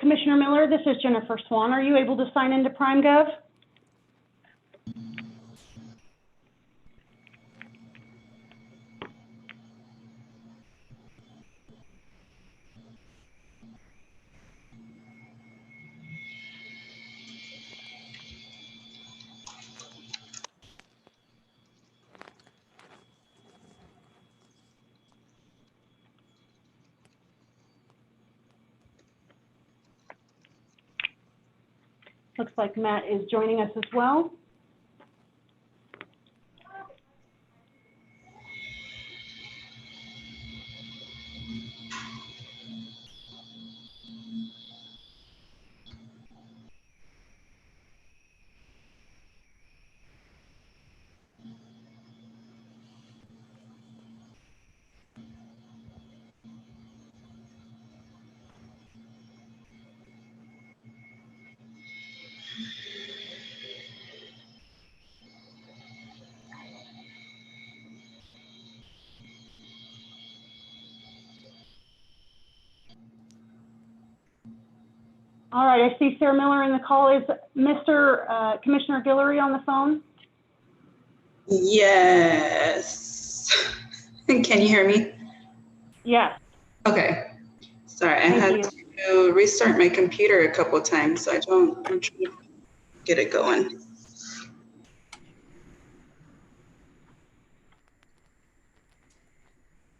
Commissioner Miller, this is Jennifer Swan. Are you able to sign into PrimeGov? Looks like Matt is joining us as well. All right, I see Sarah Miller in the call. Is Mr. Commissioner Guillory on the phone? Yes. Can you hear me? Yes. Okay. Sorry, I had to restart my computer a couple of times, so I'm trying to get it going.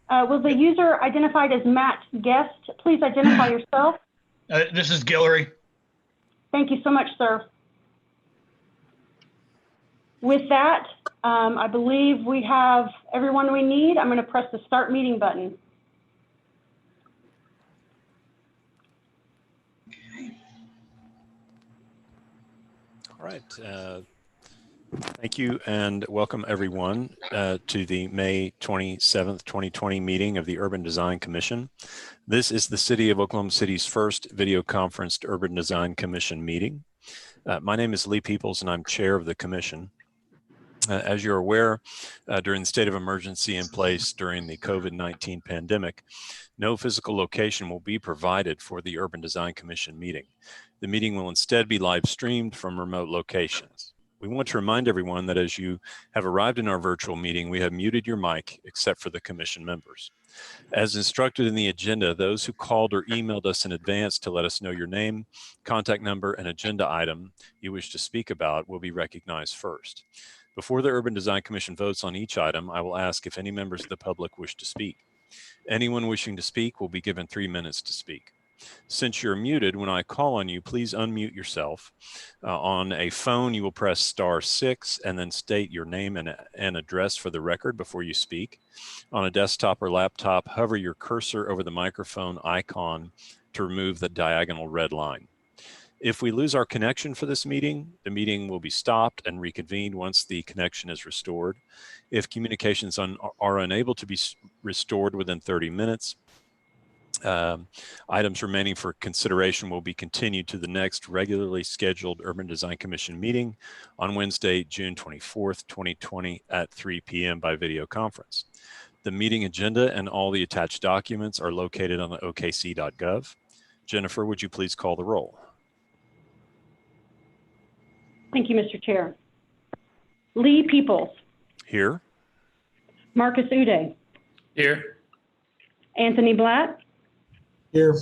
Was the user identified as Matt Guest? Please identify yourself. This is Guillory. Thank you so much, sir. With that, I believe we have everyone we need. I'm going to press the Start Meeting button. All right. Thank you and welcome everyone to the May 27th, 2020 meeting of the Urban Design Commission. This is the City of Oklahoma City's first video conferenced Urban Design Commission meeting. My name is Lee Peoples and I'm chair of the commission. As you're aware, during the state of emergency in place during the COVID-19 pandemic, no physical location will be provided for the Urban Design Commission meeting. The meeting will instead be live streamed from remote locations. We want to remind everyone that as you have arrived in our virtual meeting, we have muted your mic except for the commission members. As instructed in the agenda, those who called or emailed us in advance to let us know your name, contact number, and agenda item you wish to speak about will be recognized first. Before the Urban Design Commission votes on each item, I will ask if any members of the public wish to speak. Anyone wishing to speak will be given 3 minutes to speak. Since you're muted, when I call on you, please unmute yourself. On a phone, you will press *6 and then state your name and address for the record before you speak. On a desktop or laptop, hover your cursor over the microphone icon to remove the diagonal red line. If we lose our connection for this meeting, the meeting will be stopped and reconvened once the connection is restored. If communications are unable to be restored within 30 minutes, items remaining for consideration will be continued to the next regularly scheduled Urban Design Commission meeting on Wednesday, June 24th, 2020 at 3 p.m. by video conference. The meeting agenda and all the attached documents are located on the okc.gov. Jennifer, would you please call the roll? Thank you, Mr. Chair. Lee Peoples. Here. Marcus Uday. Here. Anthony Blatt. Here.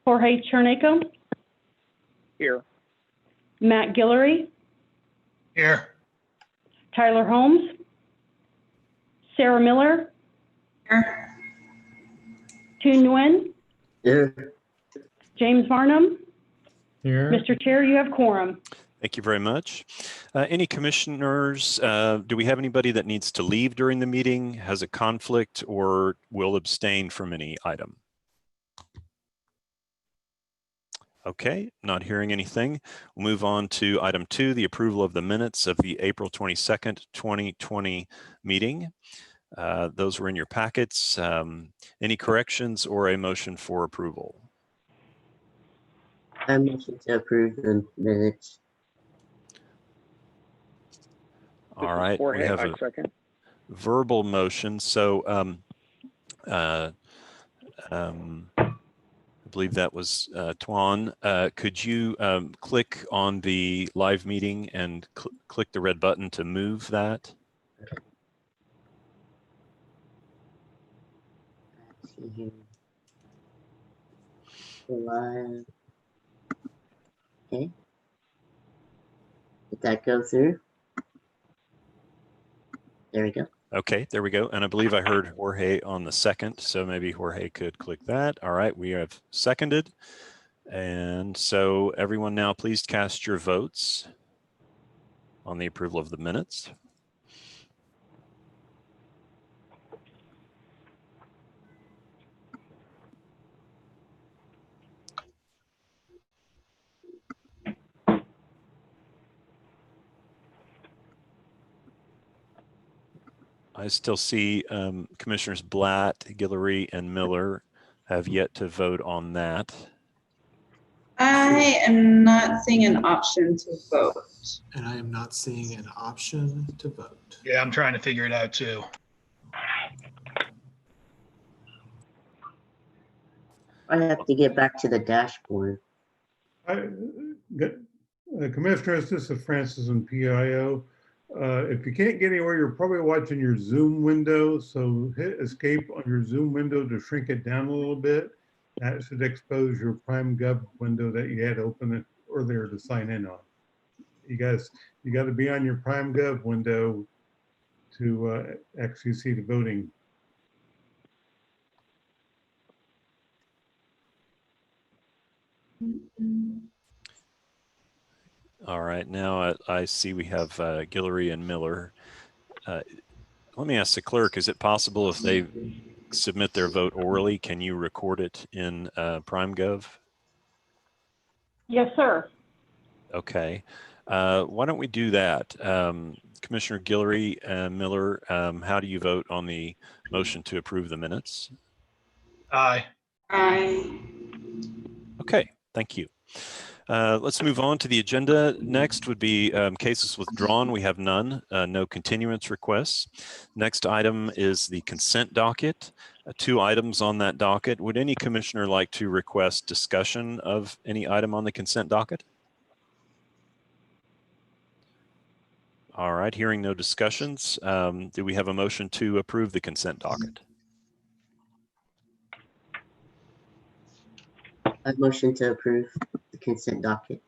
Jorge Cherneco. Here. Matt Guillory. Here. Tyler Holmes. Sarah Miller. Here. Toon Nguyen. Here. James Varnum. Here. Mr. Chair, you have quorum. Thank you very much. Any commissioners, do we have anybody that needs to leave during the meeting, has a conflict, or will abstain from any item? Okay, not hearing anything. We'll move on to item 2, the approval of the minutes of the April 22nd, 2020 meeting. Those were in your packets. Any corrections or a motion for approval? I motion to approve the minutes. All right, we have a verbal motion. So I'm believe that was Tuan. Could you click on the live meeting and click the red button to move that? Let's see here. Live. Okay. Did that go through? There we go. Okay, there we go. And I believe I heard Jorge on the second, so maybe Jorge could click that. All right, we have seconded. And so everyone now please cast your votes on the approval of the minutes. I still see Commissioners Blatt, Guillory, and Miller have yet to vote on that. I am not seeing an option to vote. And I am not seeing an option to vote. Yeah, I'm trying to figure it out too. I have to get back to the dashboard. Commissioners, this is Francis and PIO. If you can't get anywhere, you're probably watching your Zoom window. So hit escape on your Zoom window to shrink it down a little bit. That should expose your PrimeGov window that you had open earlier to sign in on. You got to be on your PrimeGov window to actually see the voting. All right, now I see we have Guillory and Miller. Let me ask the clerk, is it possible if they submit their vote orally, can you record it in PrimeGov? Yes, sir. Okay, why don't we do that? Commissioner Guillory and Miller, how do you vote on the motion to approve the minutes? Aye. Aye. Okay, thank you. Let's move on to the agenda. Next would be cases withdrawn. We have none, no continuance requests. Next item is the consent docket. 2 items on that docket. Would any commissioner like to request discussion of any item on the consent docket? All right, hearing no discussions, do we have a motion to approve the consent docket? I motion to approve the consent docket.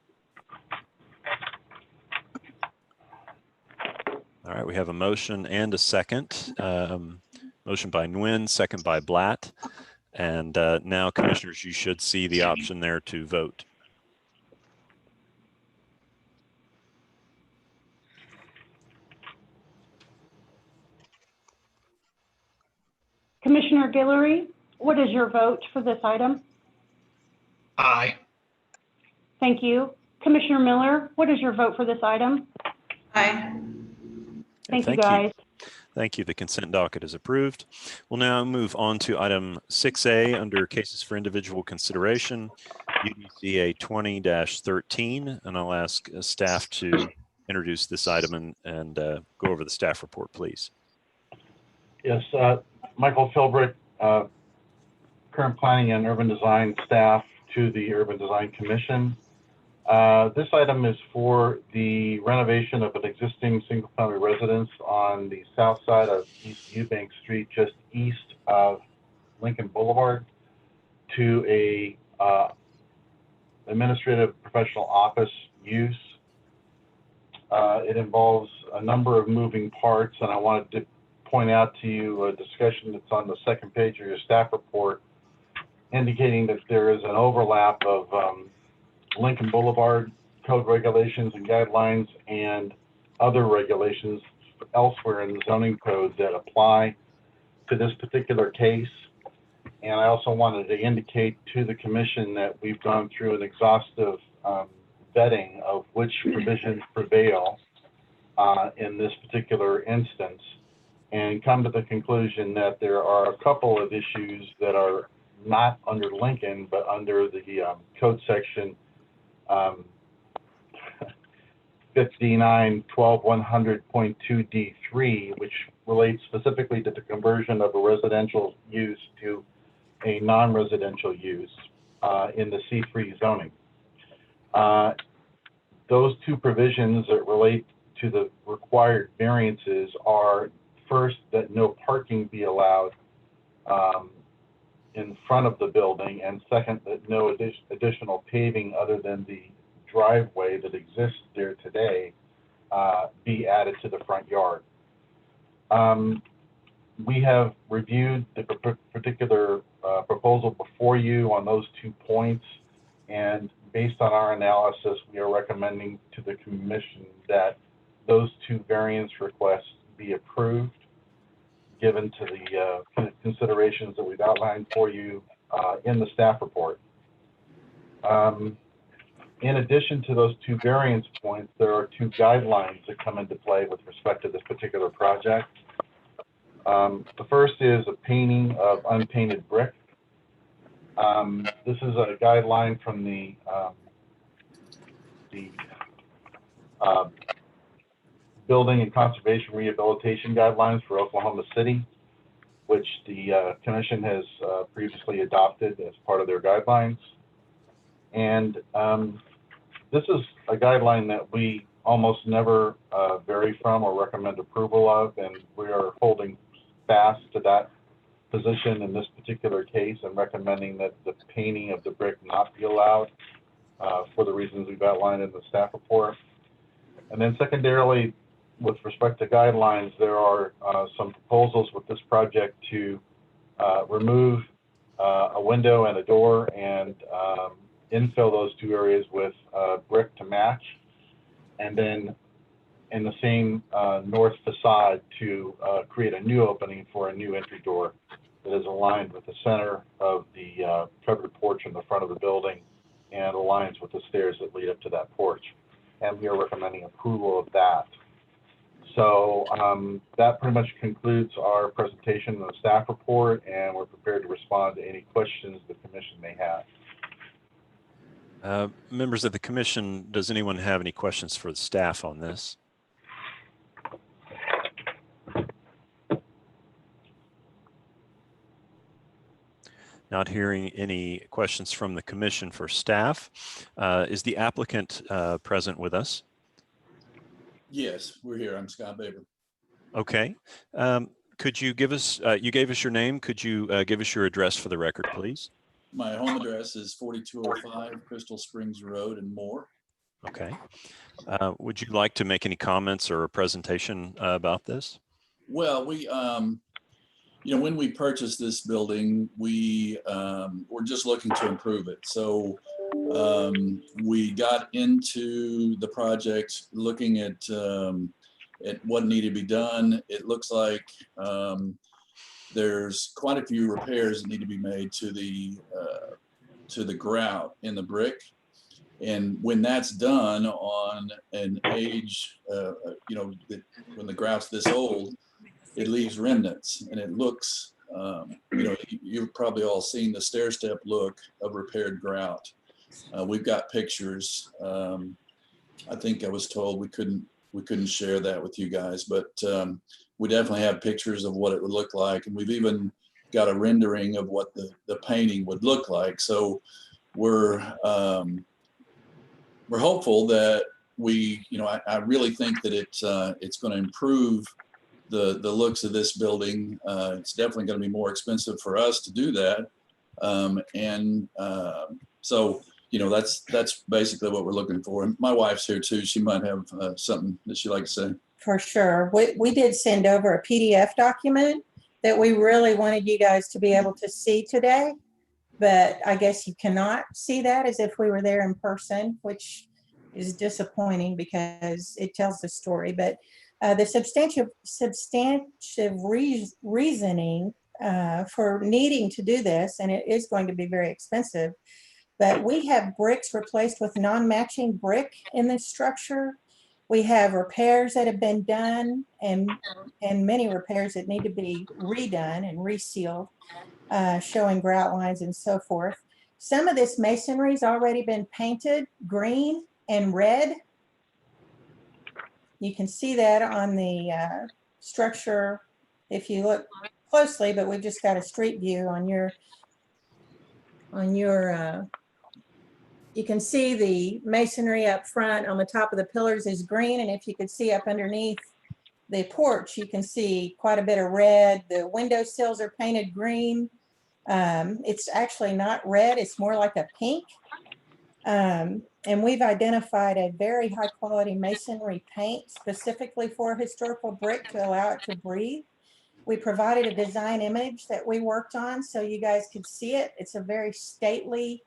All right, we have a motion and a second. Motion by Nguyen, second by Blatt. And now, commissioners, you should see the option there to vote. Commissioner Guillory, what is your vote for this item? Aye. Thank you. Commissioner Miller, what is your vote for this item? Aye. Thank you, guys. Thank you. The consent docket is approved. We'll now move on to item 6A under cases for individual consideration, UDCA 20-13, and I'll ask staff to introduce this item and go over the staff report, please. Yes, Michael Philbrick, current planning and urban design staff to the Urban Design Commission. This item is for the renovation of an existing single-family residence on the south side of East Eubank Street, just east of Lincoln Boulevard, to a administrative professional office use. It involves a number of moving parts, and I wanted to point out to you a discussion that's on the second page of your staff report, indicating that there is an overlap of Lincoln Boulevard code regulations and guidelines and other regulations elsewhere in the zoning code that apply to this particular case. And I also wanted to indicate to the commission that we've gone through an exhaustive vetting of which provisions prevail in this particular instance, and come to the conclusion that there are a couple of issues that are not under Lincoln, but under the code section 59-12-100.2D3, which relates specifically to the conversion of a residential use to a non-residential use. in the C3 zoning. Those two provisions that relate to the required variances are, first, that no parking be allowed in front of the building, and second, that no additional paving other than the driveway that exists there today be added to the front yard. We have reviewed the particular proposal before you on those 2 points, and based on our analysis, we are recommending to the commission that those 2 variance requests be approved, given to the considerations that we've outlined for you in the staff report. In addition to those 2 variance points, there are 2 guidelines that come into play with respect to this particular project. The first is a painting of unpainted brick. This is a guideline from the Building and Conservation Rehabilitation Guidelines for Oklahoma City, which the commission has previously adopted as part of their guidelines. And this is a guideline that we almost never vary from or recommend approval of, and we are holding fast to that position in this particular case and recommending that the painting of the brick not be allowed for the reasons we've outlined in the staff report. And then secondarily, with respect to guidelines, there are some proposals with this project to remove a window and a door and infill those 2 areas with brick to match, and then in the same north facade to create a new opening for a new entry door that is aligned with the center of the covered porch in the front of the building and aligns with the stairs that lead up to that porch. And we are recommending approval of that. So that pretty much concludes our presentation of the staff report, and we're prepared to respond to any questions the commission may have. Members of the commission, does anyone have any questions for the staff on this? Not hearing any questions from the commission for staff. Is the applicant present with us? Yes, we're here. I'm Scott Baber. Okay. Could you give us, you gave us your name. Could you give us your address for the record, please? My home address is 4205 Crystal Springs Road in Moore. Okay. Would you like to make any comments or a presentation about this? Well, we, you know, when we purchased this building, we were just looking to improve it. So we got into the project looking at what needed to be done. It looks like there's quite a few repairs that need to be made to the grout in the brick. And when that's done on an age, you know, when the grout's this old, it leaves remnants, and it looks, you know, you've probably all seen the stair step look of repaired grout. We've got pictures. I think I was told we couldn't share that with you guys, but we definitely have pictures of what it would look like, and we've even got a rendering of what the painting would look like. So we're hopeful that we, you know, I really think that it's going to improve the looks of this building. It's definitely going to be more expensive for us to do that, so you know, that's basically what we're looking for. And my wife's here too. She might have something that she'd like to say. For sure. We did send over a PDF document that we really wanted you guys to be able to see today, but I guess you cannot see that as if we were there in person, which is disappointing because it tells the story. But the substantive reasoning for needing to do this, and it is going to be very expensive, but we have bricks replaced with non-matching brick in this structure. We have repairs that have been done and many repairs that need to be redone and resealed, showing grout lines and so forth. Some of this masonry's already been painted green and red. You can see that on the structure if you look closely, but we've just got a street view on on your, you can see the masonry up front on the top of the pillars is green. And if you could see up underneath the porch, you can see quite a bit of red. The window sills are painted green. It's actually not red, it's more like a pink. And we've identified a very high quality masonry paint specifically for historical brick to allow it to breathe. We provided a design image that we worked on so you guys could see it. It's a very stately,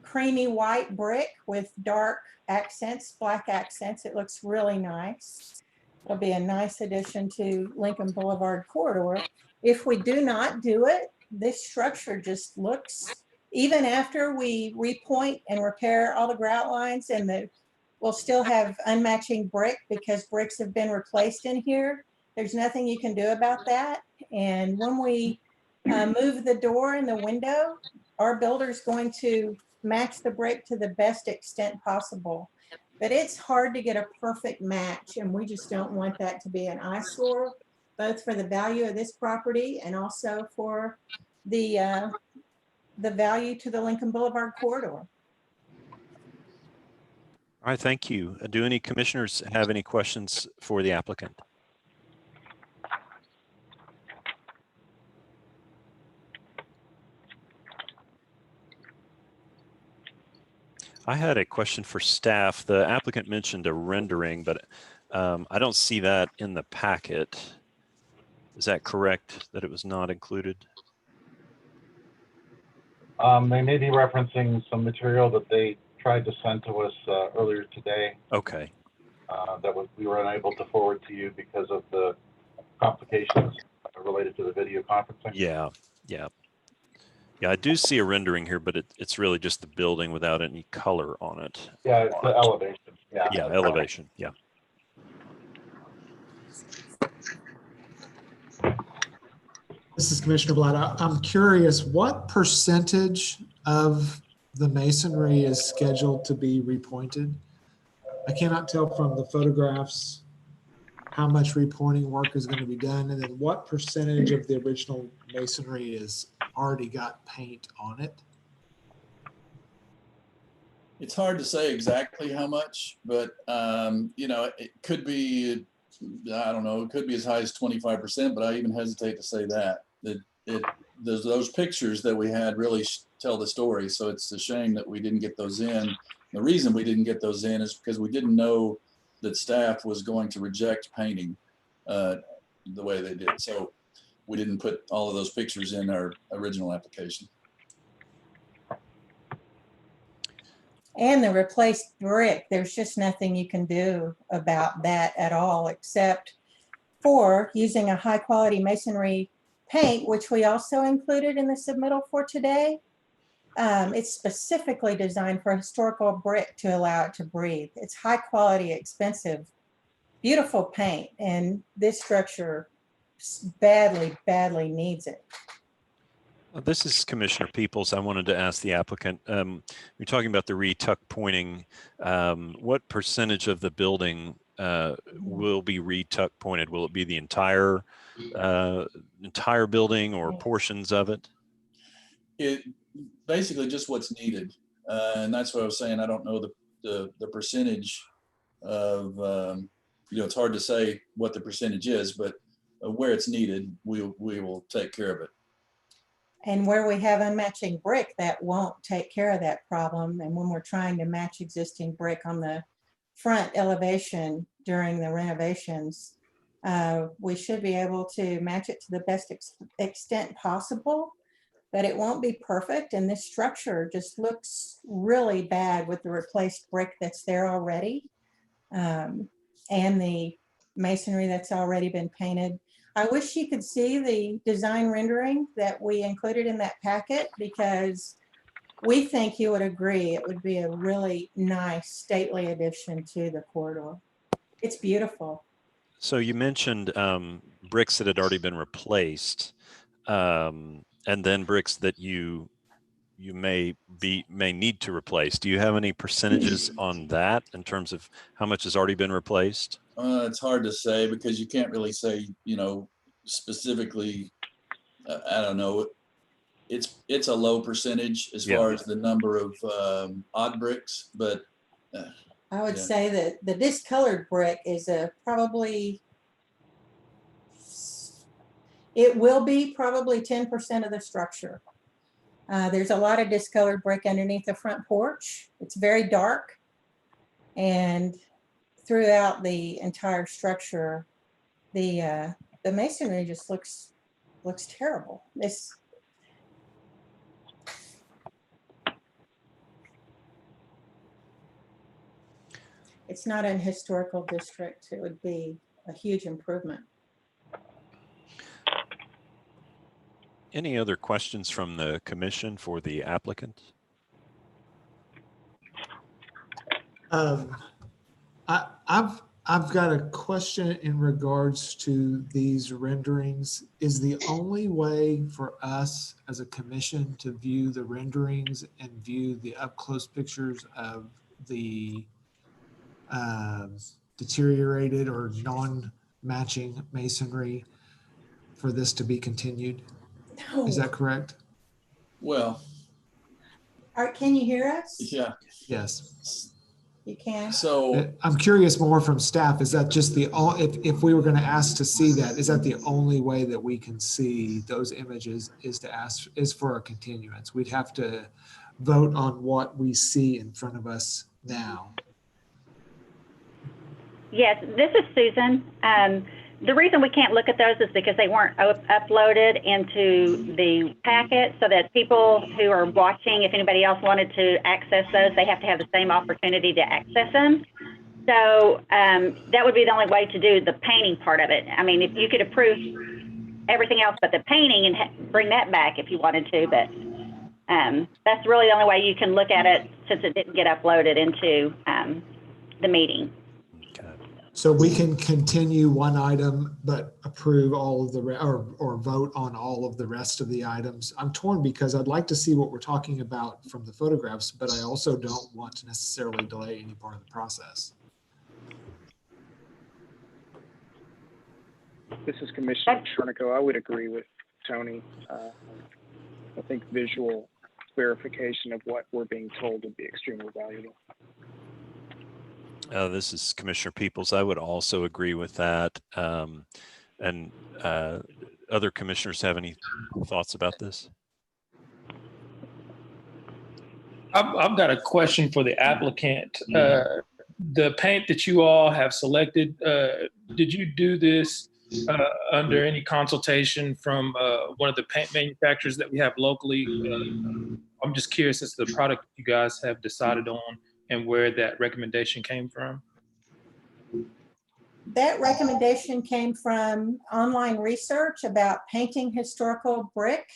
creamy white brick with dark accents, black accents. It looks really nice. It'll be a nice addition to Lincoln Boulevard corridor. If we do not do it, this structure just looks, even after we repoint and repair all the grout lines, and we'll still have unmatching brick because bricks have been replaced in here. There's nothing you can do about that. And when we move the door and the window, our builder's going to match the brick to the best extent possible. But it's hard to get a perfect match, and we just don't want that to be an eyesore, both for the value of this property and also for the value to the Lincoln Boulevard corridor. All right, thank you. Do any commissioners have any questions for the applicant? I had a question for staff. The applicant mentioned a rendering, but I don't see that in the packet. Is that correct, that it was not included? They may be referencing some material that they tried to send to us earlier today. Okay. We were unable to forward to you because of the complications related to the video conferencing. Yeah, yeah. Yeah, I do see a rendering here, but it's really just the building without any color on it. Yeah, it's the elevation. Yeah. Yeah, elevation. Yeah. This is Commissioner Blatt. I'm curious, what percentage of the masonry is scheduled to be repointed? I cannot tell from the photographs how much repointing work is going to be done, and then what percentage of the original masonry is already got paint on it. It's hard to say exactly how much, but you know, it could be, I don't know, it could be as high as 25%, but I even hesitate to say that. Those pictures that we had really tell the story, so it's a shame that we didn't get those in. The reason we didn't get those in is because we didn't know that staff was going to reject painting the way they did. So we didn't put all of those pictures in our original application. And the replaced brick, there's just nothing you can do about that at all, except for using a high quality masonry paint, which we also included in the submittal for today. It's specifically designed for historical brick to allow it to breathe. It's high quality, expensive, beautiful paint, and this structure badly, badly needs it. This is Commissioner Peoples. I wanted to ask the applicant, you're talking about the retuck pointing. What percentage of the building will be retuck pointed? Will it be the entire building or portions of it? It basically just what's needed, and that's what I was saying. I don't know the percentage of you know, it's hard to say what the percentage is, but where it's needed, we will take care of it. And where we have unmatching brick, that won't take care of that problem. And when we're trying to match existing brick on the front elevation during the renovations, we should be able to match it to the best extent possible, but it won't be perfect. And this structure just looks really bad with the replaced brick that's there already, and the masonry that's already been painted. I wish you could see the design rendering that we included in that packet, because we think you would agree it would be a really nice, stately addition to the corridor. It's beautiful. So you mentioned bricks that had already been replaced, and then bricks that you may need to replace. Do you have any percentages on that in terms of how much has already been replaced? It's hard to say because you can't really say, you know, specifically. I don't know. it's a low percentage as Yeah. far as the number of odd bricks, but I would Yeah. say that the discolored brick is probably, it will be probably 10% of the structure. There's a lot of discolored brick underneath the front porch. It's very dark. And throughout the entire structure, the masonry just looks terrible. It's not an historical district. It would be a huge improvement. Any other questions from the commission for the applicant? I've got a question in regards to these renderings. Is the only way for us as a commission to view the renderings and view the up close pictures of the deteriorated or non-matching masonry for this to be continued? No. Is that correct? well, Can you hear us? yeah. Yes. You can. So I'm curious more from staff. Is that just if we were going to ask to see that, is that the only way that we can see those images is for a continuance? We'd have to vote on what we see in front of us now. Yes, this is Susan. The reason we can't look at those is because they weren't uploaded into the packet, so that people who are watching, if anybody else wanted to access those, they have to have the same opportunity to access them. So that would be the only way to do the painting part of it. I mean, if you could approve everything else but the painting and bring that back if you wanted to, but that's really the only way you can look at it since it didn't get uploaded into the meeting. So we can continue one item, but approve all of the, or vote on all of the rest of the items. I'm torn because I'd like to see what we're talking about from the photographs, but I also don't want to necessarily delay any part of the process. This is Commissioner Chernico. I would agree with Tony. I think visual verification of what we're being told would be extremely valuable. This is Commissioner Peoples. I would also agree with that. And other commissioners have any thoughts about this? I've got a question for the applicant. The paint that you all have selected, did you do this under any consultation from one of the paint manufacturers that we have locally? I'm just curious as to the product you guys have decided on and where that recommendation came from. That recommendation came from online research about painting historical brick,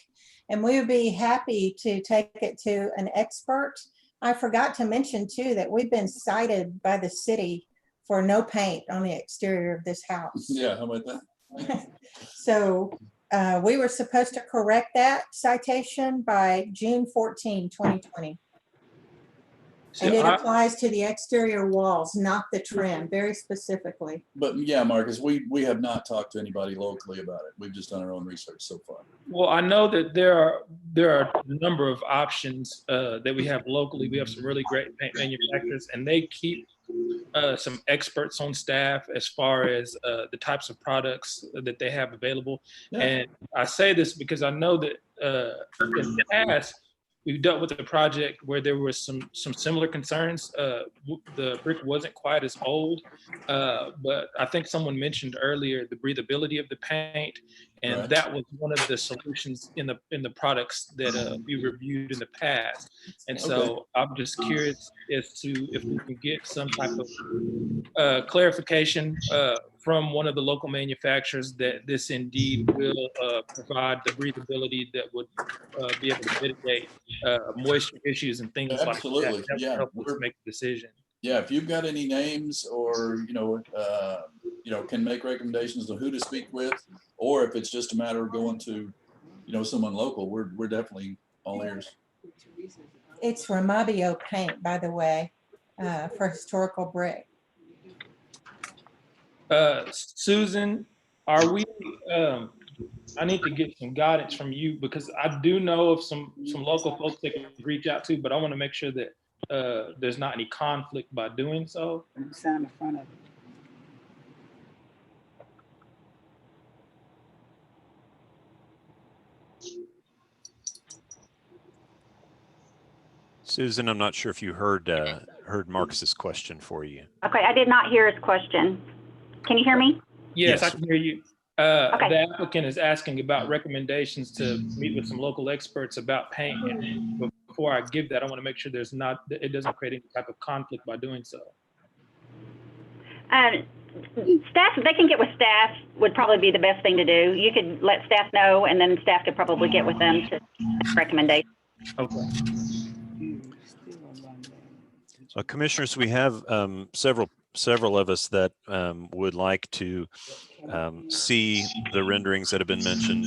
and we would be happy to take it to an expert. I forgot to mention too that we've been cited by the city for no paint on the exterior of this house. yeah, how about that? So we were supposed to correct that citation by June 14, 2020. So And it applies to the exterior walls, not the trim, very specifically. But yeah, Marcus, we have not talked to anybody locally about it. We've just done our own research so far. Well, I know that there are a number of options that we have locally. We have some really great paint manufacturers, and they keep some experts on staff as far as the types of products that they have available. Yeah. And I say this because I know that in the past, we've dealt with a project where there were some similar concerns. The brick wasn't quite as old, but I think someone mentioned earlier the breathability of the paint, and Right. that was one of the solutions in the products that we reviewed in the past. And so I'm just curious as to if we can get some type of clarification from one of the local manufacturers that this indeed will provide the breathability that would be able to mitigate moisture issues and things Absolutely. like that. That would help us make a decision. Yeah, if you've got any names or, can make recommendations on who to speak with, or if it's just a matter of going to, someone local, we're definitely all ears. It's Ramabio paint, by the way, for historical brick. Susan, are we I need to get some guidance from you, because I do know of some local folks that can reach out to, but I want to make sure that there's not any conflict by doing so. Sign in front of it. Susan, I'm not sure if you heard Marcus's question for you. Okay, I did not hear his question. Can you hear me? Yes, I Yes. can hear you. Okay. The applicant is asking about recommendations to meet with some local experts about paint. And before I give that, I want to make sure it doesn't create any type of conflict by doing so. Staff, they can get with staff would probably be the best thing to do. You could let staff know, and then staff could probably get with them to recommendation. Okay. Commissioners, we have several of us that would like to see the renderings that have been mentioned,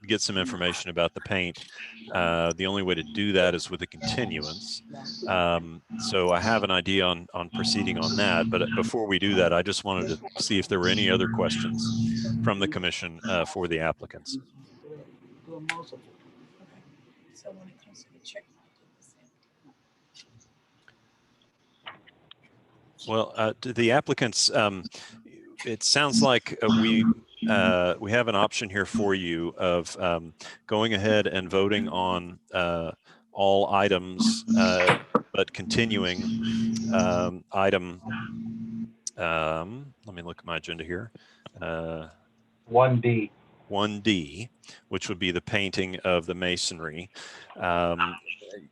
get some information about the paint. The only way to do that is with a continuance. So I have an idea on proceeding on that, but before we do that, I just wanted to see if there were any other questions from the commission for the applicants. So when it comes to the check. Well, to the applicants, it sounds like we have an option here for you of going ahead and voting on all items, but continuing item. Let me look at my agenda here. 1D. 1D, which would be the painting of the masonry.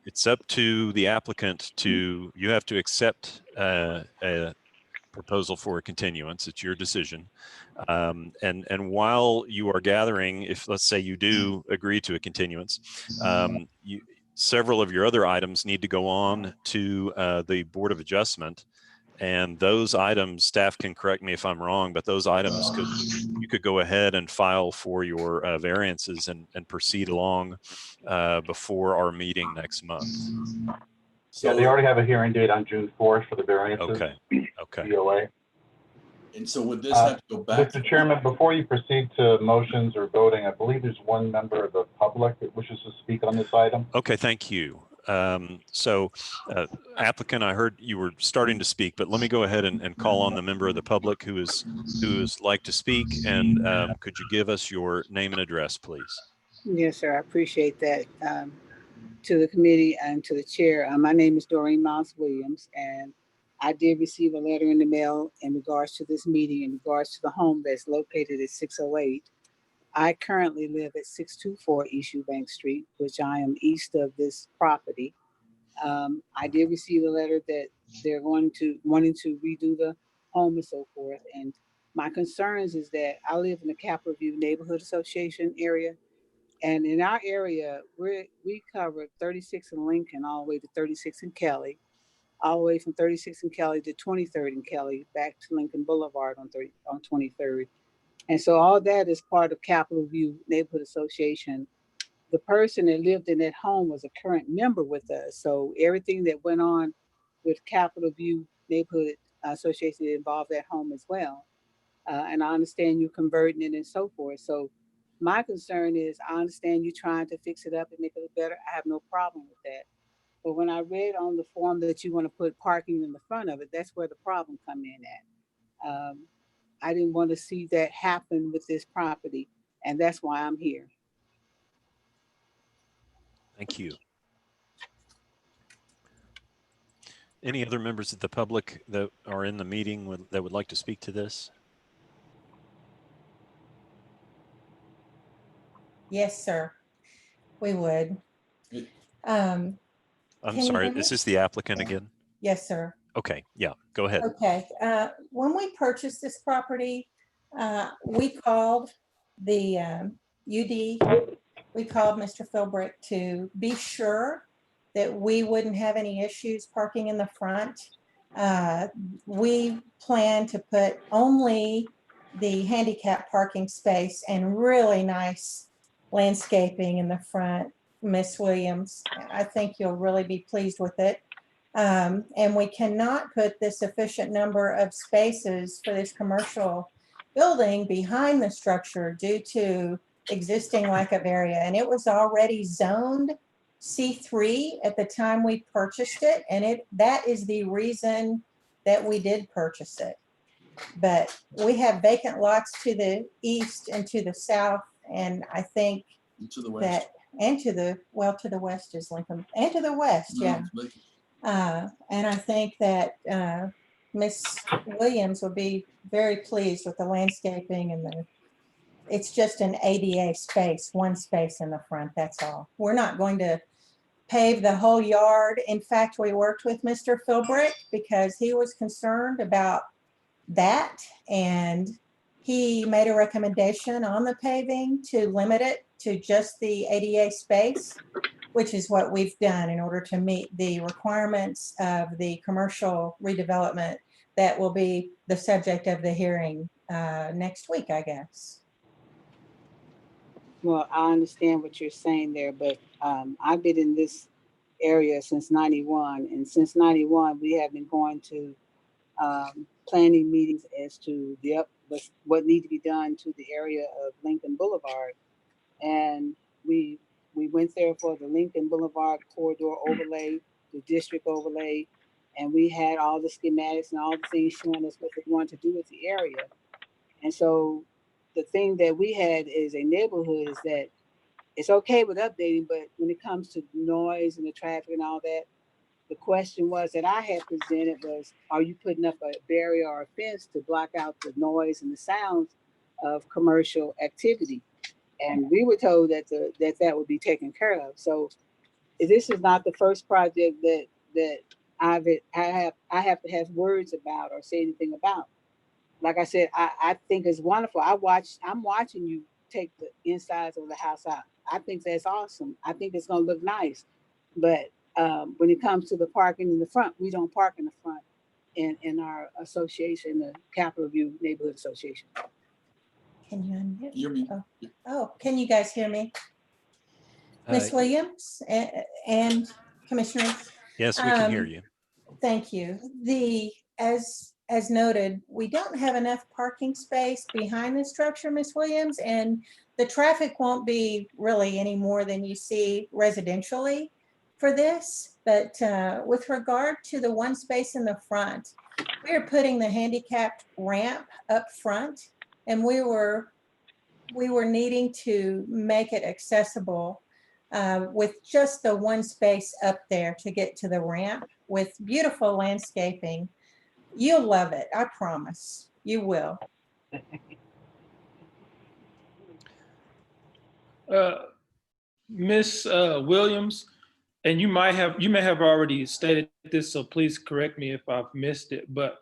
It's up to the applicant to, you have to accept a proposal for a continuance. It's your decision. And while you are gathering, if let's say you do agree to a continuance, several of your other items need to go on to the Board of Adjustment. And those items, staff can correct me if I'm wrong, but those items you could go ahead and file for your variances and proceed along before our meeting next month. So, yeah, they already have a hearing date on June 4th for the variances. Okay. Okay. BOA. And so would this have to go back? Mr. Chairman, before you proceed to motions or voting, I believe there's one member of the public that wishes to speak on this item. Okay, thank you. Applicant, I heard you were starting to speak, but let me go ahead and call on the member of the public who is like to speak. And could you give us your name and address, please? Yes, sir. I appreciate that. To the committee and to the chair, my name is Doreen Miles Williams, and I did receive a letter in the mail in regards to this meeting, in regards to the home that's located at 608. I currently live at 624 East Eubank Street, which I am east of this property. I did receive a letter that they're wanting to redo the home and so forth. And my concerns is that I live in the Capitol View Neighborhood Association area. And in our area, we cover 36 in Lincoln all the way to 36 in Kelly, all the way from 36 in Kelly to 23rd in Kelly, back to Lincoln Boulevard on 23rd. And so all that is part of Capitol View Neighborhood Association. The person that lived in that home was a current member with us. So everything that went on with Capitol View Neighborhood Association involved that home as well. And I understand you converting it and so forth. So my concern is, I understand you trying to fix it up and make it better. I have no problem with that. But when I read on the form that you want to put parking in the front of it, that's where the problem come in at. I didn't want to see that happen with this property, and that's why I'm here. Thank you. Any other members of the public that are in the meeting that would like to speak to this? Yes, sir. We would. I'm sorry, is this the applicant again? Yes, sir. Okay, yeah, go ahead. Okay. When we purchased this property, we called the UD. We called Mr. Philbrick to be sure that we wouldn't have any issues parking in the front. We plan to put only the handicap parking space and really nice landscaping in the front, Miss Williams. I think you'll really be pleased with it. And we cannot put the sufficient number of spaces for this commercial building behind the structure due to existing lack of area. And it was already zoned C3 at the time we purchased it. And that is the reason that we did purchase it. But we have vacant lots to the east and to the south. And I think To the west. that, and to the, well, to the west is Lincoln, and to the west, yeah. And I think that Miss Williams will be very pleased with the landscaping and it's just an ADA space, one space in the front, that's all. We're not going to pave the whole yard. In fact, we worked with Mr. Philbrick because he was concerned about that, and he made a recommendation on the paving to limit it to just the ADA space, which is what we've done in order to meet the requirements of the commercial redevelopment that will be the subject of the hearing next week, I guess. Well, I understand what you're saying there, but I've been in this area since '91, and since '91, we have been going to planning meetings as to what needs to be done to the area of Lincoln Boulevard. And we went there for the Lincoln Boulevard corridor overlay, the district overlay, and we had all the schematics and all the things showing us what they wanted to do with the area. And so the thing that we had as a neighborhood is that it's okay with updating, but when it comes to noise and the traffic and all that, the question was that I had presented was, are you putting up a barrier or a fence to block out the noise and the sounds of commercial activity? And we were told that that would be taken care of. So this is not the first project that I have to have words about or say anything about. Like I said, I think it's wonderful. I'm watching you take the insides of the house out. I think that's awesome. I think it's gonna look nice. But when it comes to the parking in the front, we don't park in the front in our association, the Capitol View Neighborhood Association. Can you unmute? Hear me? Oh, can you guys hear me? Ms. Williams and Commissioners? Yes, we can hear you. Thank you. As noted, we don't have enough parking space behind the structure, Ms. Williams, and the traffic won't be really any more than you see residentially for this. But with regard to the one space in the front, we are putting the handicapped ramp up front, and we were needing to make it accessible with just the one space up there to get to the ramp with beautiful landscaping. You'll love it, I promise. You will. Miss Williams, and you may have already stated this, so please correct me if I've missed it, but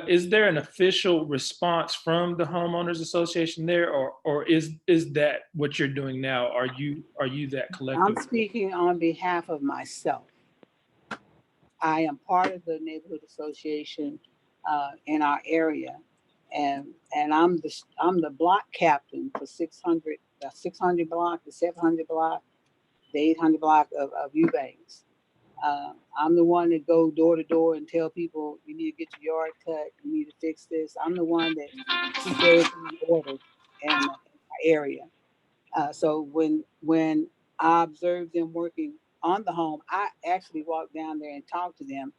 is there an official response from the homeowners association there, or is that what you're doing now? Are you that collective? I'm speaking on behalf of myself. I am part of the neighborhood association in our area, and I'm the block captain for 600 block, the 700 block, the 800 block of Eubanks. I'm the one that go door to door and tell people you need to get your yard cut, you need to fix this. I'm the one that keeps everything in order in our area. So when I observed them working on the home, I actually walked down there and talked to them.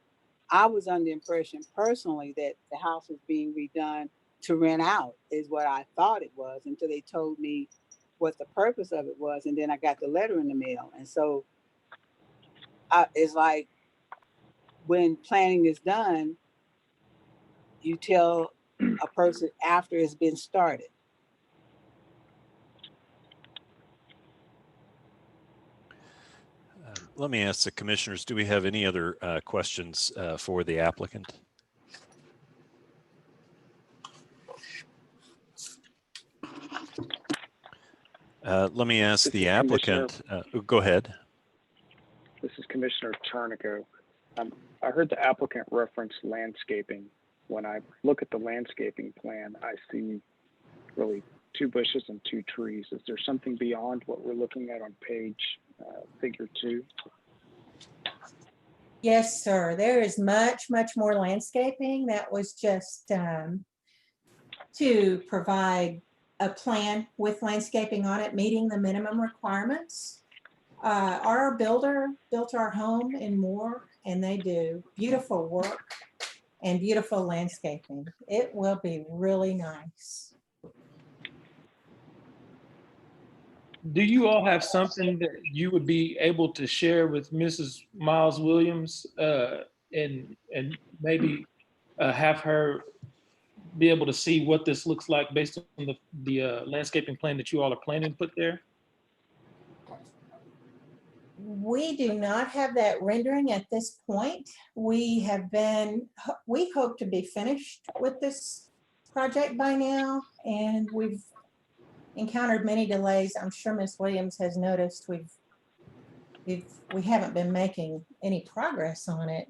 I was under the impression personally that the house was being redone to rent out, is what I thought it was, until they told me what the purpose of it was. And then I got the letter in the mail. And so it's like when planning is done, you tell a person after it's been started. Let me ask the commissioners, do we have any other questions for the applicant? Let me ask the applicant. Go ahead. This is Commissioner Tarnico. I heard the applicant reference landscaping. When I look at the landscaping plan, I see really 2 bushes and 2 trees. Is there something beyond what we're looking at on page figure 2? Yes, sir. There is much, much more landscaping. That was just to provide a plan with landscaping on it, meeting the minimum requirements. Our builder built our home in Moore, and they do beautiful work and beautiful landscaping. It will be really nice. Do you all have something that you would be able to share with Mrs. Miles Williams and maybe have her be able to see what this looks like based on the landscaping plan that you all are planning to put there? We do not have that rendering at this point. We hope to be finished with this project by now, and we've encountered many delays. I'm sure Ms. Williams has noticed we haven't been making any progress on it.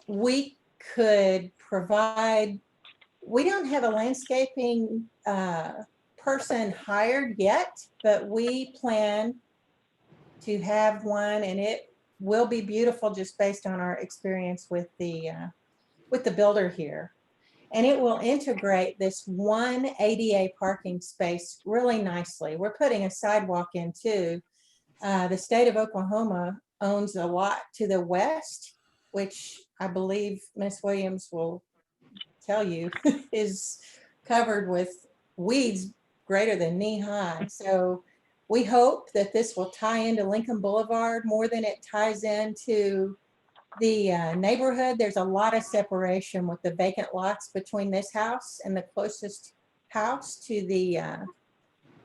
We could provide, we don't have a landscaping person hired yet, but we plan to have one, and it will be beautiful just based on our experience with the builder here. And it will integrate this one ADA parking space really nicely. We're putting a sidewalk in too. The state of Oklahoma owns a lot to the west, which I believe Ms. Williams will tell you is covered with weeds greater than knee high. So we hope that this will tie into Lincoln Boulevard more than it ties into the neighborhood. There's a lot of separation with the vacant lots between this house and the closest house to the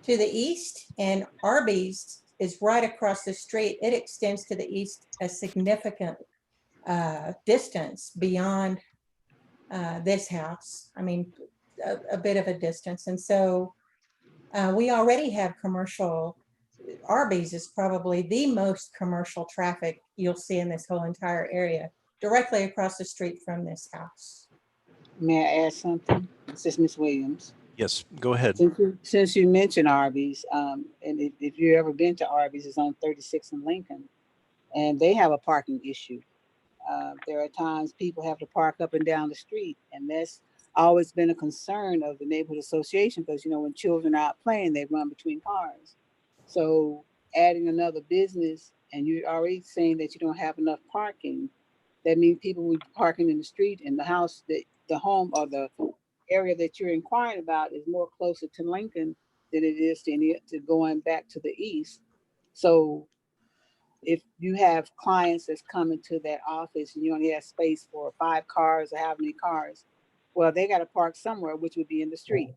east, and Arby's is right across the street. It extends to the east a significant distance beyond this house. I mean, a bit of a distance. And so we already have commercial. Arby's is probably the most commercial traffic you'll see in this whole entire area, directly across the street from this house. May I add something? This is Ms. Williams. Yes, go ahead. Since you mentioned Arby's, and if you've ever been to Arby's, it's on 36 in Lincoln, and they have a parking issue. There are times people have to park up and down the street, and that's always been a concern of the neighborhood association, because, you know, when children are out playing, they run between cars. So adding another business, and you're already saying that you don't have enough parking, that means people will be parking in the street, and the house, the home or the area that you're inquiring about is more closer to Lincoln than it is to going back to the east. So if you have clients that's coming to that office and you only have space for 5 cars or how many cars, well, they got to park somewhere, which would be in the street.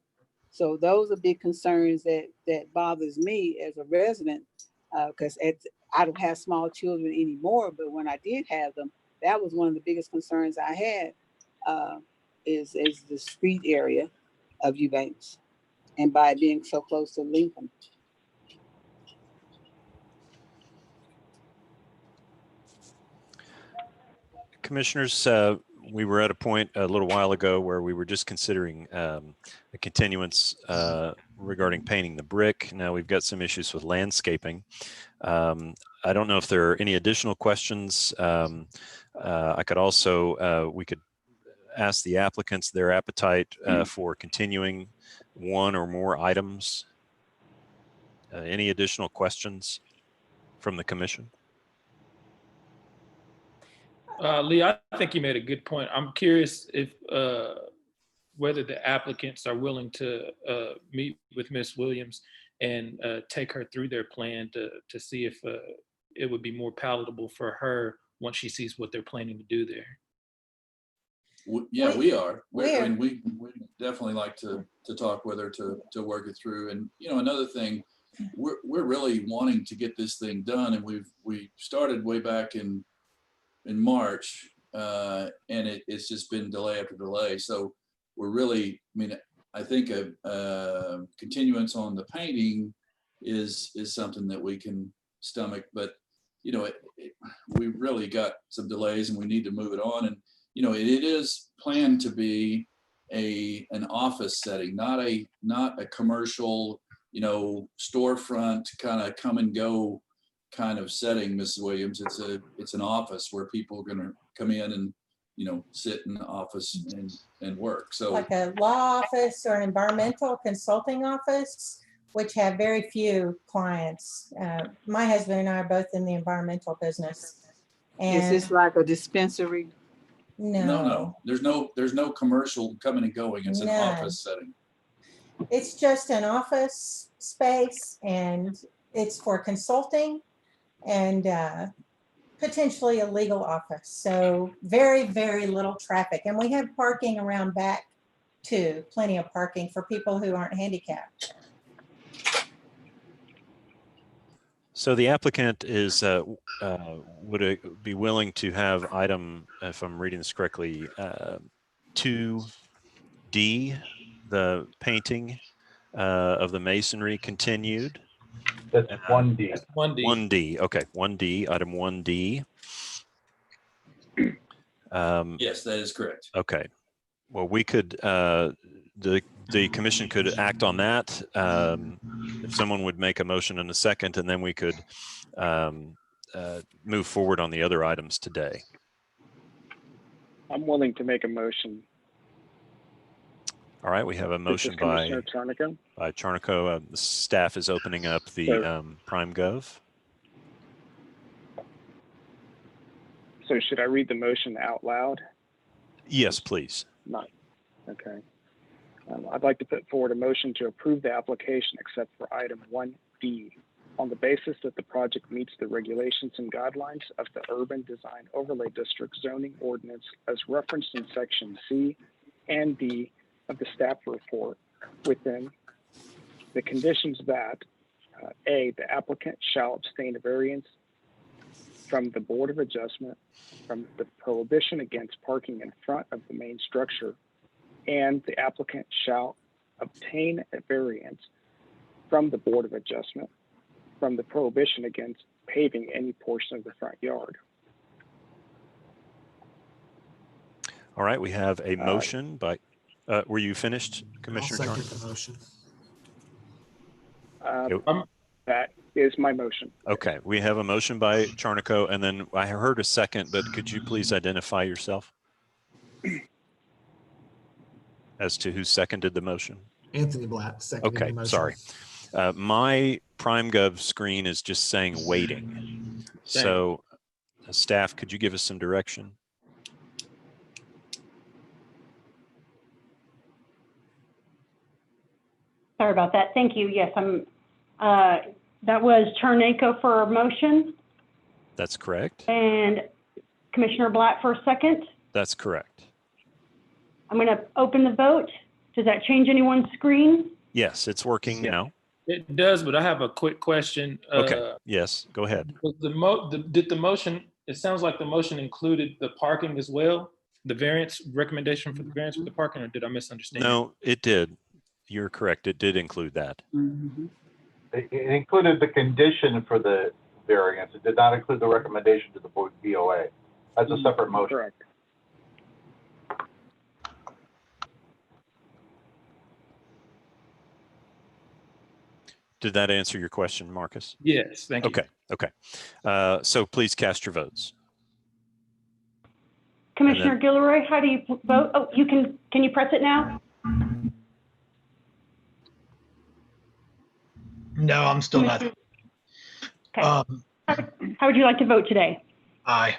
So those are big concerns that bothers me as a resident, because I don't have small children anymore, but when I did have them, that was one of the biggest concerns I had, is the street area of Eubanks, and by being so close to Lincoln. Commissioners, we were at a point a little while ago where we were just considering a continuance regarding painting the brick. Now we've got some issues with landscaping. I don't know if there are any additional questions. I could also, we could ask the applicants their appetite for continuing one or more items. Any additional questions from the commission? Lee, I think you made a good point. I'm curious if whether the applicants are willing to meet with Ms. Williams and take her through their plan to see if it would be more palatable for her once she sees what they're planning to do there. Yeah, we are. And we definitely like to talk with her to work it through. And, you know, another thing, we're really wanting to get this thing done, and we started way back in March, and it's just been delay after delay. So we're really, I mean, I think a continuance on the painting is something that we can stomach, but, you know, we really got some delays and we need to move it on. And, you know, it is planned to be an office setting, not a commercial, you know, storefront kind of come and go kind of setting, Mrs. Williams. It's an office where people are going to come in sit in the office and work. So Like a law office or an environmental consulting office, which have very few clients. My husband and I are both in the environmental business. Is And this like a dispensary? no, there's no commercial coming and going. It's an None. office setting. it's just an office space, and it's for consulting and potentially a legal office. So very, very little traffic. And we have parking around back too, plenty of parking for people who aren't handicapped. So the applicant is would be willing to have item, if I'm reading this correctly, 2D, the painting of the masonry continued. That's 1D. 1D. 1D. Okay, 1D. Item 1D. Yes, that is correct. Okay. Well, we could the commission could act on that if someone would make a motion in a second, and then we could move forward on the other items today. I'm willing to make a motion. All right, we have a motion This is Commissioner Charnico. by Charnico. The staff is opening up the Prime Gov. So should I read the motion out loud? Yes, please. Not. Okay. I'd like to put forward a motion to approve the application except for item 1D on the basis that the project meets the regulations and guidelines of the Urban Design Overlay District zoning ordinance as referenced in section C and D of the staff report within the conditions that A, the applicant shall abstain a variance from the Board of Adjustment from the prohibition against parking in front of the main structure, and the applicant shall obtain a variance from the Board of Adjustment from the prohibition against paving any portion of the front yard. All right, we have a motion by, were you finished, Commissioner I'll Charnico? second the motion. That is my motion. Okay, we have a motion by Charnico, and then I heard a second, but could you please identify yourself as to who seconded the motion? Anthony Blatt seconded the Okay, motion. sorry. My Prime Gov screen is just saying waiting. So staff, could you give us some direction? Sorry about that. Thank you. Yes, that was Charnico for a motion That's correct. and Commissioner Blatt for a second. That's correct. I'm going to open the vote. Does that change anyone's screen? Yes, it's working now. It does, but I have a quick question. Okay, yes, go ahead. Did the motion, it sounds like the motion included the parking as well? The variance, recommendation for the variance for the parking, or did I misunderstand? No, it did. You're correct. It did include that. Mm-hmm. It included the condition for the variance. It did not include the recommendation to the board BOA. That's a separate motion. Correct. Did that answer your question, Marcus? Yes, thank you. Okay, okay. So please cast your votes. Commissioner Gilroy, how do you vote? Oh, can you press it now? No, I'm still not. Okay. How would you like to vote today? Aye.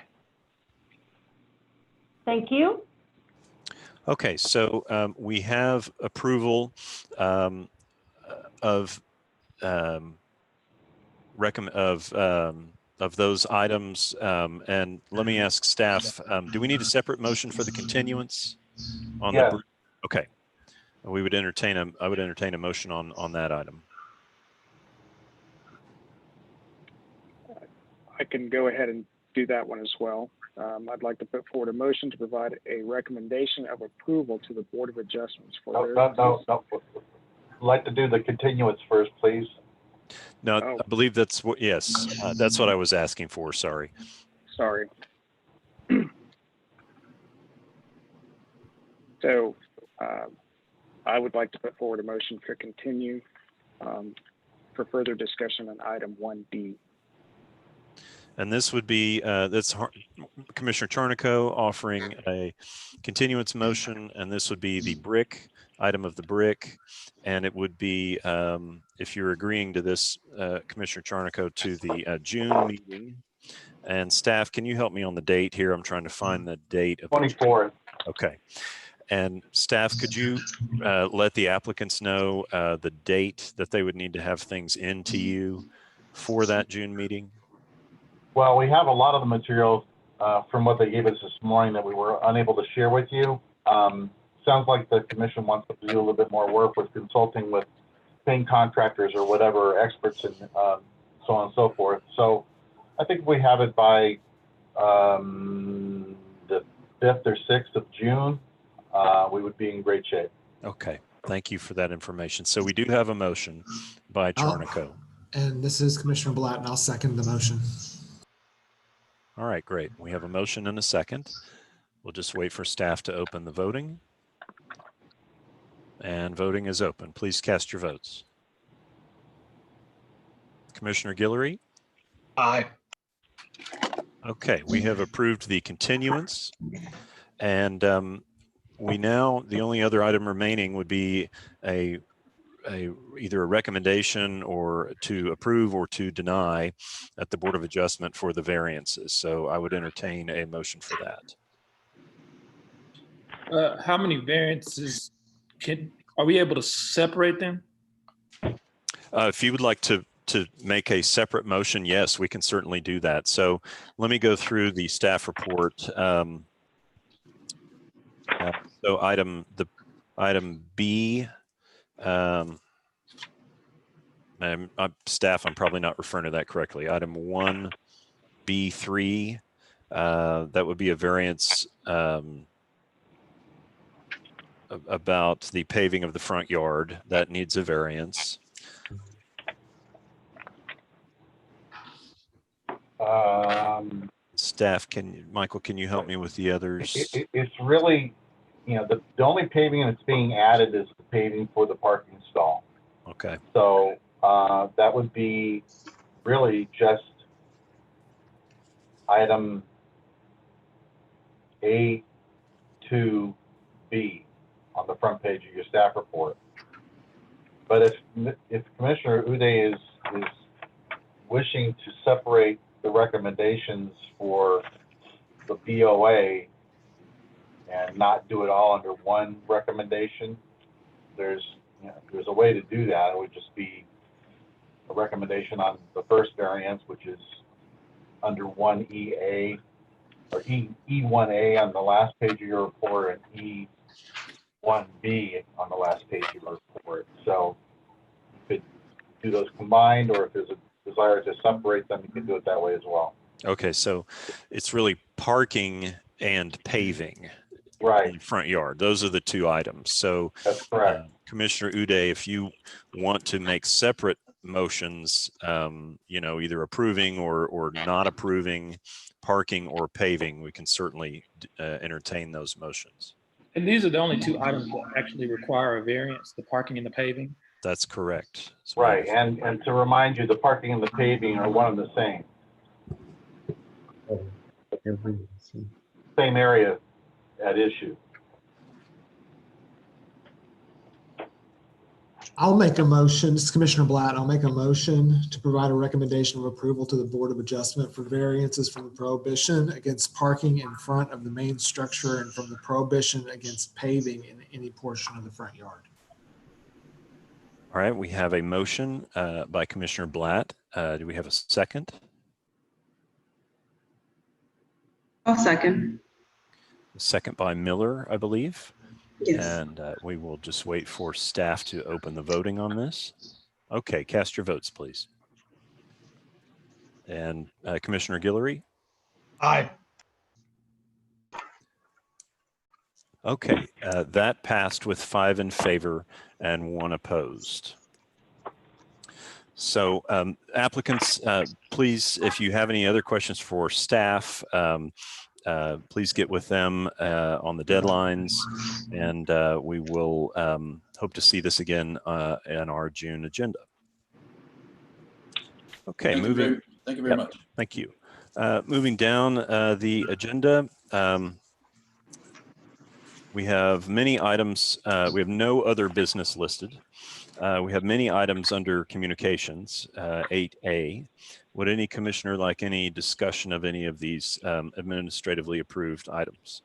Thank you. Okay, so we have approval of those items, and let me ask staff: do we need a separate motion for the continuance on Yes. the? Okay, I would entertain a motion on that item. I can go ahead and do that one as well. I'd like to put forward a motion to provide a recommendation of approval to the Board of Adjustments for No. I'd like to do the continuance first, please. No, I believe that's what. Yes, that's what I was asking for. Sorry. Sorry. So I would like to put forward a motion to continue for further discussion on item 1D. And this would be, Commissioner Charnico offering a continuance motion, and this would be the brick, item of the brick. And it would be, if you're agreeing to this, Commissioner Charnico, to the June meeting. And staff, can you help me on the date here? I'm trying to find the date. Of 24th. Okay. And staff, could you let the applicants know the date that they would need to have things into you for that June meeting? Well, we have a lot of the materials from what they gave us this morning that we were unable to share with you. Sounds like the commission wants to do a little bit more work with consulting with paint contractors or whatever experts and so on and so forth. So I think we have it by the 5th or 6th of June. We would be in great shape. Okay, thank you for that information. So we do have a motion by Charnico. And this is Commissioner Blatt, and I'll second the motion. All right, great. We have a motion and a second. We'll just wait for staff to open the voting. And voting is open. Please cast your votes. Commissioner Guillory? Aye. Okay, we have approved the continuance. And we now, the only other item remaining would be either a recommendation or to approve or to deny at the Board of Adjustment for the variances. So I would entertain a motion for that. How many variances are we able to separate them? If you would like to make a separate motion, yes, we can certainly do that. So let me go through the staff report. So item B, staff, I'm probably not referring to that correctly. Item 1B3, that would be a variance about the paving of the front yard. That needs a variance. Staff, Michael, can you help me with the others? It's really, the only paving that's being added is the paving for the parking stall. Okay. So that would be really just item A2B on the front page of your staff report. But if Commissioner Uday is wishing to separate the recommendations for the BOA and not do it all under one recommendation, there's a way to do that. It would just be a recommendation on the first variance, which is under 1EA or E1A on the last page of your report and E1B on the last page of your report. So you could do those combined, or if there's a desire to separate them, you can do it that way as well. Okay, so it's really parking and paving. Right. In the front yard. Those are the two items. So that's correct. Commissioner Uday, if you want to make separate motions, either approving or not approving parking or paving, we can certainly entertain those motions. And these are the only two items that actually require a variance, the parking and the paving? That's correct. Right, and to remind you, the parking and the paving are one and the same. Same area at issue. I'll make a motion. This is Commissioner Blatt. I'll make a motion to provide a recommendation of approval to the Board of Adjustment for variances from the prohibition against parking in front of the main structure and from the prohibition against paving in any portion of the front yard. All right, we have a motion by Commissioner Blatt. Do we have a second? I'll second. Second by Miller, I believe. Yes. And we will just wait for staff to open the voting on this. Okay, cast your votes, please. And Commissioner Guillory? Aye. Okay, that passed with 5 in favor and 1 opposed. So applicants, please, if you have any other questions for staff, please get with them on the deadlines, and we will hope to see this again in our June agenda. Okay, Thank you very much. Thank you. Moving down the agenda, we have many items. We have no other business listed. We have many items under communications, 8A. Would any commissioner like any discussion of any of these administratively approved items?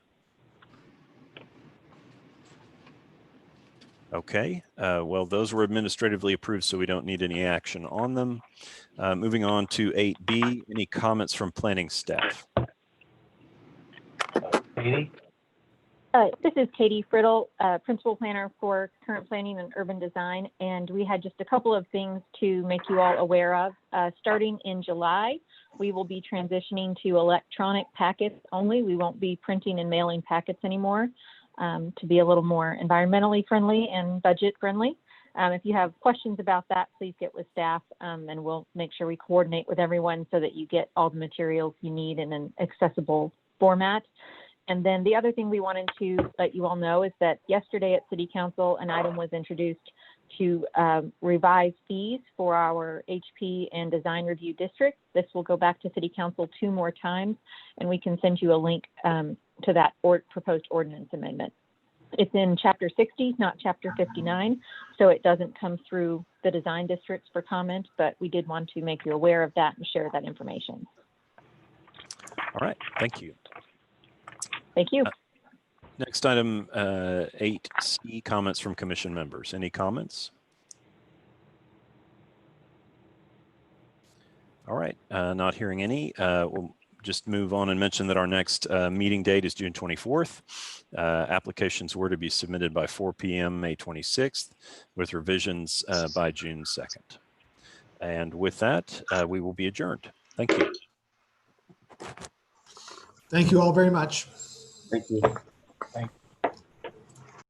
Okay, well, those were administratively approved, so we don't need any action on them. Moving on to 8B, any comments from planning staff? Katie? This is Katie Friddle, Principal Planner for Current Planning and Urban Design, and we had just a couple of things to make you all aware of. Starting in July, we will be transitioning to electronic packets only. We won't be printing and mailing packets anymore to be a little more environmentally friendly and budget friendly. If you have questions about that, please get with staff and we'll make sure we coordinate with everyone so that you get all the materials you need in an accessible format. And then the other thing we wanted to let you all know is that yesterday at City Council, an item was introduced to revise fees for our HP and design review districts. This will go back to City Council 2 more times, and we can send you a link to that proposed ordinance amendment. It's in Chapter 60, not Chapter 59, so it doesn't come through the design districts for comment, but we did want to make you aware of that and share that information. All right, thank you. Thank you. Next item, 8C, comments from commission members. Any comments? All right, not hearing any. We'll just move on and mention that our next meeting date is June 24th. Applications were to be submitted by 4 p.m. May 26th with revisions by June 2nd. And with that, we will be adjourned. Thank you. Thank you all very much. Thank you. Thank